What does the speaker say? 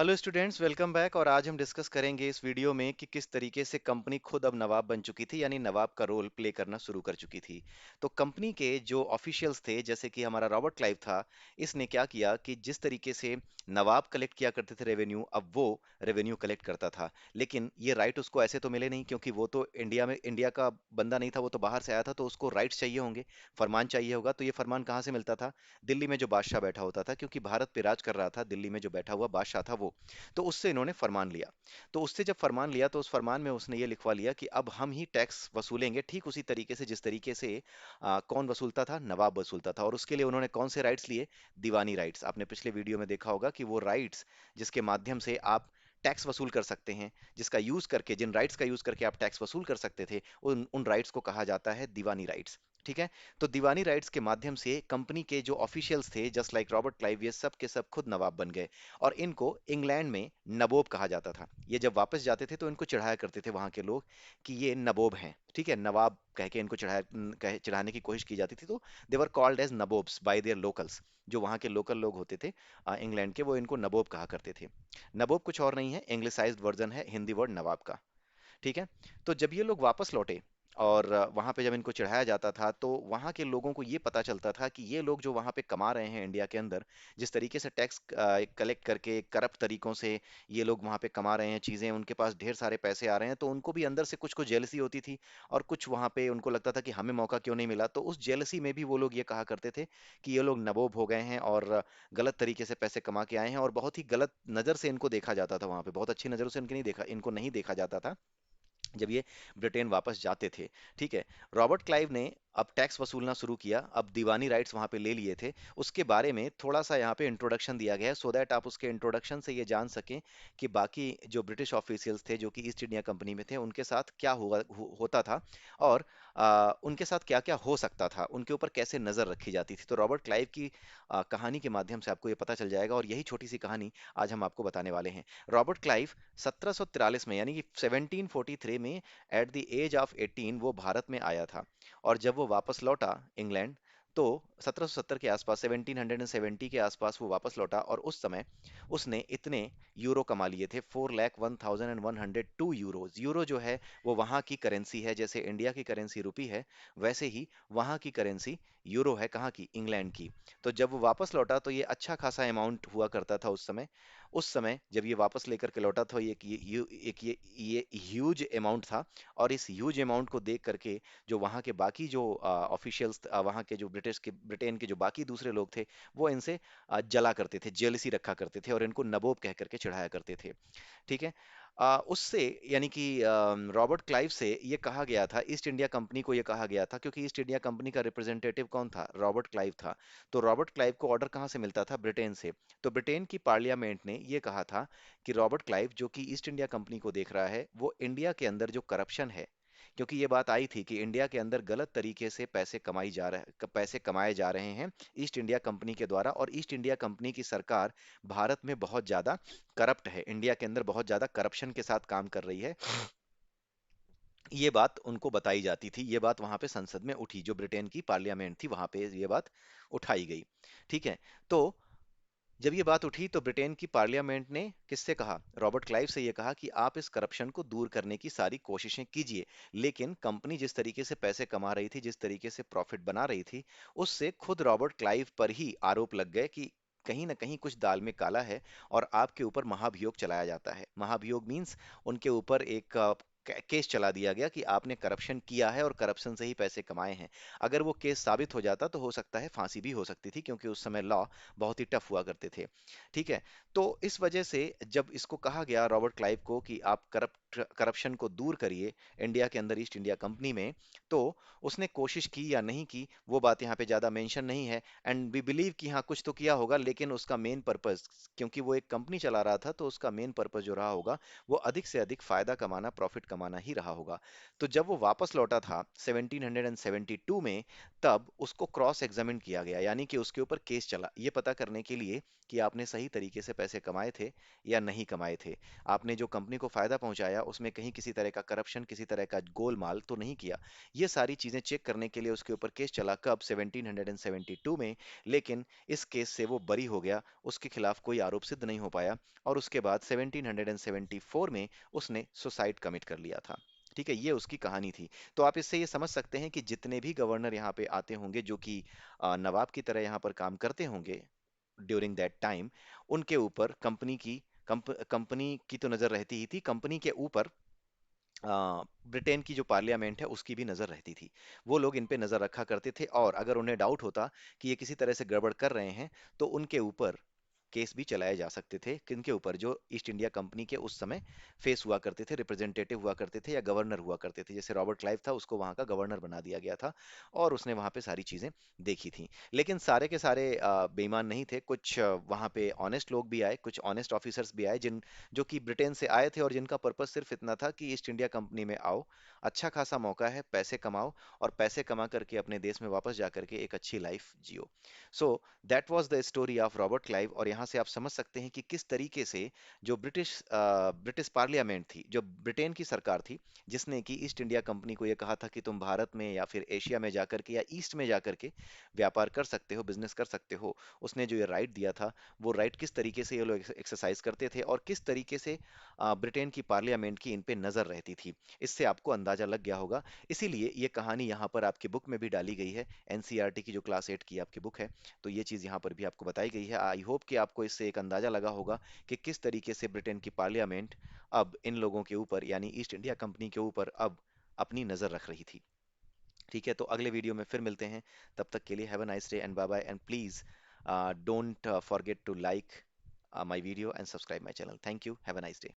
Hello students, welcome back. और आज हम डिस्कस करेंगे इस वीडियो में कि किस तरीके से कंपनी खुद अब नवाब बन चुकी थी, यानी नवाब का रोल प्ले करना शुरू कर चुकी थी। तो कंपनी के जो ऑफिशियल्स थे, जैसे कि हमारा रॉबर्ट क्लाइव था, इसने क्या किया कि जिस तरीके से नवाब कलेक्ट किया करते थे रेवेन्यू, अब वो रेवेन्यू कलेक्ट करता था। लेकिन ये राइट उसको ऐसे तो मिले नहीं, क्योंकि वो तो इंडिया का बंदा नहीं था, वो तो बाहर से आया था, तो उसको राइट्स चाहिए होंगे, फरमान चाहिए होगा। तो ये फरमान कहाँ से मिलता था? दिल्ली में जो बादशाह बैठा होता था, क्योंकि भारत पे राज कर रहा था, दिल्ली में जो बैठा हुआ बादशाह था वो। तो उससे इन्होंने फरमान लिया। तो उससे जब फरमान लिया, तो उस फरमान में उसने ये लिखवा लिया कि अब हम ही टैक्स वसूलेंगे, ठीक उसी तरीके से जिस तरीके से कौन वसूलता था? नवाब वसूलता था। और उसके लिए उन्होंने कौन से राइट्स लिए? दीवानी राइट्स। आपने पिछले वीडियो में देखा होगा कि वो राइट्स जिसके माध्यम से आप टैक्स वसूल कर सकते हैं, जिसका यूज करके, जिन राइट्स का यूज करके आप टैक्स वसूल कर सकते थे, उन उन राइट्स को कहा जाता है दीवानी राइट्स। ठीक है। तो दीवानी राइट्स के माध्यम से कंपनी के जो ऑफिशियल्स थे, जस्ट लाइक रॉबर्ट क्लाइव, ये सब के सब खुद नवाब बन गए। और इनको इंग्लैंड में नबोब कहा जाता था। ये जब वापस जाते थे तो इनको चढ़ाया करते थे वहां के लोग कि ये नबोब हैं। ठीक है, नवाब कह के इनको चढ़ाने की कोशिश की जाती थी। तो they were called as nabobs by their locals. जो वहां के लोकल लोग होते थे इंग्लैंड के, वो इनको नबोब कहा करते थे। नबोब कुछ और नहीं है, इंग्लिसाइज्ड वर्जन है हिंदी वर्ड नवाब का। ठीक है। तो जब ये लोग वापस लौटे और वहां पे जब इनको चढ़ाया जाता था, तो वहां के लोगों को ये पता चलता था कि ये लोग जो वहां पे कमा रहे हैं इंडिया के अंदर, जिस तरीके से टैक्स कलेक्ट करके करप्ट तरीकों से ये लोग वहां पे कमा रहे हैं चीजें, उनके पास ढेर सारे पैसे आ रहे हैं, तो उनको भी अंदर से कुछ कुछ जेलसी होती थी। और कुछ वहां पे उनको लगता था कि हमें मौका क्यों नहीं मिला। तो उस जेलसी में भी वो लोग ये कहा करते थे कि ये लोग नबोब हो गए हैं और गलत तरीके से पैसे कमा के आए हैं, और बहुत ही गलत नजर से इनको देखा जाता था वहां पे, बहुत अच्छी नजरों से इनको नहीं देखा जाता था जब ये ब्रिटेन वापस जाते थे। ठीक है। रॉबर्ट क्लाइव ने अब टैक्स वसूलना शुरू किया, अब दीवानी राइट्स वहां पे ले लिए थे। उसके बारे में थोड़ा सा यहाँ पे इंट्रोडक्शन दिया गया है, सो दैट आप उसके इंट्रोडक्शन से ये जान सकें कि बाकी जो ब्रिटिश ऑफिशियल्स थे, जो कि ईस्ट इंडिया कंपनी में थे, उनके साथ क्या होता था, और उनके साथ क्या क्या हो सकता था, उनके ऊपर कैसे नजर रखी जाती थी। तो रॉबर्ट क्लाइव की कहानी के माध्यम से आपको ये पता चल जाएगा, और यही छोटी सी कहानी आज हम आपको बताने वाले हैं। रॉबर्ट क्लाइव 1743 में, यानी कि 1743 में, एट द एज ऑफ 18 वो भारत में आया था। और जब वो वापस लौटा इंग्लैंड, तो 1770 के आसपास, 1770 के आसपास वो वापस लौटा, और उस समय उसने इतने यूरो कमा लिए थे, 4,01,102 यूरो जो है वो वहाँ की करेंसी है। जैसे इंडिया की करेंसी रुपी है, वैसे ही वहाँ की करेंसी यूरो है। कहाँ की? इंग्लैंड की। तो जब वो वापस लौटा, तो ये अच्छा खासा अमाउंट हुआ करता था उस समय। उस समय जब ये वापस लेकर के लौटा था, ये ह्यूज अमाउंट था। और इस ह्यूज अमाउंट को देख करके जो वहाँ के बाकी जो ऑफिशियल्स, वहाँ के जो ब्रिटेन के जो बाकी दूसरे लोग थे, वो इनसे जला करते थे, जेलसी रखा करते थे, और इनको नबोब कह करके चढ़ाया करते थे। ठीक है। उससे, यानी कि रॉबर्ट क्लाइव से ये कहा गया था, ईस्ट इंडिया कंपनी को ये कहा गया था, क्योंकि ईस्ट इंडिया कंपनी का रिप्रेजेंटेटिव कौन था? रॉबर्ट क्लाइव था। तो रॉबर्ट क्लाइव को ऑर्डर कहाँ से मिलता था? ब्रिटेन से। तो ब्रिटेन की पार्लियामेंट ने ये कहा था कि रॉबर्ट क्लाइव, जो कि ईस्ट इंडिया कंपनी को देख रहा है, वो इंडिया के अंदर जो करप्शन है, क्योंकि ये बात आई थी कि इंडिया के अंदर गलत तरीके से पैसे कमाए जा रहे हैं ईस्ट इंडिया कंपनी के द्वारा, और ईस्ट इंडिया कंपनी की सरकार भारत में बहुत ज्यादा करप्ट है, इंडिया के अंदर बहुत ज्यादा करप्शन के साथ काम कर रही है। ये बात उनको बताई जाती थी, ये बात वहां पे संसद में उठी, जो ब्रिटेन की पार्लियामेंट थी वहां पे ये बात उठाई गई। ठीक है। तो जब ये बात उठी, तो ब्रिटेन की पार्लियामेंट ने किससे कहा? रॉबर्ट क्लाइव से ये कहा कि आप इस करप्शन को दूर करने की सारी कोशिशें कीजिए। लेकिन कंपनी जिस तरीके से पैसे कमा रही थी, जिस तरीके से प्रॉफिट बना रही थी, उससे खुद रॉबर्ट क्लाइव पर ही आरोप लग गए कि कहीं ना कहीं कुछ दाल में काला है, और आपके ऊपर महाभियोग चलाया जाता है। महाभियोग मीन्स उनके ऊपर एक केस चला दिया गया कि आपने करप्शन किया है और करप्शन से ही पैसे कमाए हैं। अगर वो केस साबित हो जाता, तो हो सकता है फांसी भी हो सकती थी, क्योंकि उस समय लॉ बहुत ही टफ हुआ करते थे। ठीक है। तो इस वजह से जब इसको कहा गया रॉबर्ट क्लाइव को कि आप करप्शन को दूर करिए इंडिया के अंदर ईस्ट इंडिया कंपनी में, तो उसने कोशिश की या नहीं की, वो बात यहाँ पे ज्यादा मेंशन नहीं है। एंड वी बिलीव कि हाँ, कुछ तो किया होगा, लेकिन उसका मेन पर्पस, क्योंकि वो एक कंपनी चला रहा था, तो उसका मेन पर्पस जो रहा होगा, वो अधिक से अधिक फायदा कमाना, प्रॉफिट कमाना ही रहा होगा। तो जब वो वापस लौटा था 1772 में, तब उसको क्रॉस एग्जामिन किया गया, यानी कि उसके ऊपर केस चला ये पता करने के लिए कि आपने सही तरीके से पैसे कमाए थे या नहीं कमाए थे। आपने जो कंपनी को फायदा पहुंचाया उसमें कहीं किसी तरह का करप्शन, किसी तरह का गोलमाल तो नहीं किया। ये सारी चीजें चेक करने के लिए उसके ऊपर केस चला कब, 1772 में। लेकिन इस केस से वो बरी हो गया, उसके खिलाफ कोई आरोप सिद्ध नहीं हो पाया, और उसके बाद 1774 में उसने सुसाइड कमिट कर लिया था। ठीक है, ये उसकी कहानी थी। तो आप इससे ये समझ सकते हैं कि जितने भी गवर्नर यहाँ पे आते होंगे जो कि नवाब की तरह यहाँ पर काम करते होंगे ड्यूरिंग दैट टाइम, उनके ऊपर कंपनी की तो नजर रहती ही थी, कंपनी के ऊपर ब्रिटेन की जो पार्लियामेंट है उसकी भी नजर रहती थी। वो लोग इन पे नजर रखा करते थे, और अगर उन्हें डाउट होता कि ये किसी तरह से गड़बड़ कर रहे हैं, तो उनके ऊपर केस भी चलाए जा सकते थे। किनके ऊपर? जो ईस्ट इंडिया कंपनी के उस समय फेस हुआ करते थे, रिप्रेजेंटेटिव हुआ करते थे या गवर्नर हुआ करते थे। जैसे रॉबर्ट क्लाइव था, उसको वहां का गवर्नर बना दिया गया था, और उसने वहां पे सारी चीजें देखी थी। लेकिन सारे के सारे बेईमान नहीं थे। कुछ वहां पे ऑनेस्ट लोग भी आए, कुछ ऑनेस्ट ऑफिसर्स भी आए, जिन जो कि ब्रिटेन से आए थे और जिनका पर्पस सिर्फ इतना था कि ईस्ट इंडिया कंपनी में आओ, अच्छा खासा मौका है, पैसे कमाओ, और पैसे कमा करके अपने देश में वापस जा करके एक अच्छी life Jio. So that was the story of Robert Clive. और यहाँ से आप समझ सकते हैं कि किस तरीके से जो ब्रिटिश पार्लियामेंट थी, जो ब्रिटेन की सरकार थी, जिसने कि ईस्ट इंडिया कंपनी को ये कहा था कि तुम भारत में या फिर एशिया में जाकर के या ईस्ट में जाकर के व्यापार कर सकते हो, बिजनेस कर सकते हो, उसने जो ये राइट दिया था, वो राइट किस तरीके से ये लोग एक्सरसाइज करते थे, और किस तरीके से ब्रिटेन की पार्लियामेंट की इन पे नजर रहती थी, इससे आपको अंदाजा लग गया होगा। इसीलिए ये कहानी यहाँ पर आपकी बुक में भी डाली गई है, एनसीईआरटी की जो क्लास 8 की आपकी बुक है। तो ये चीज़ यहाँ पर भी आपको बताई गई है। आई होप कि आपको इससे एक अंदाजा लगा होगा कि किस तरीके से ब्रिटेन की पार्लियामेंट अब इन लोगों के ऊपर, यानी ईस्ट इंडिया कंपनी के ऊपर, अब अपनी नजर रख रही थी। ठीक है, तो अगले वीडियो में फिर मिलते हैं। तब तक के लिए have a nice day and bye bye, and please don't forget to like my video and subscribe my channel. Thank you, have a nice day.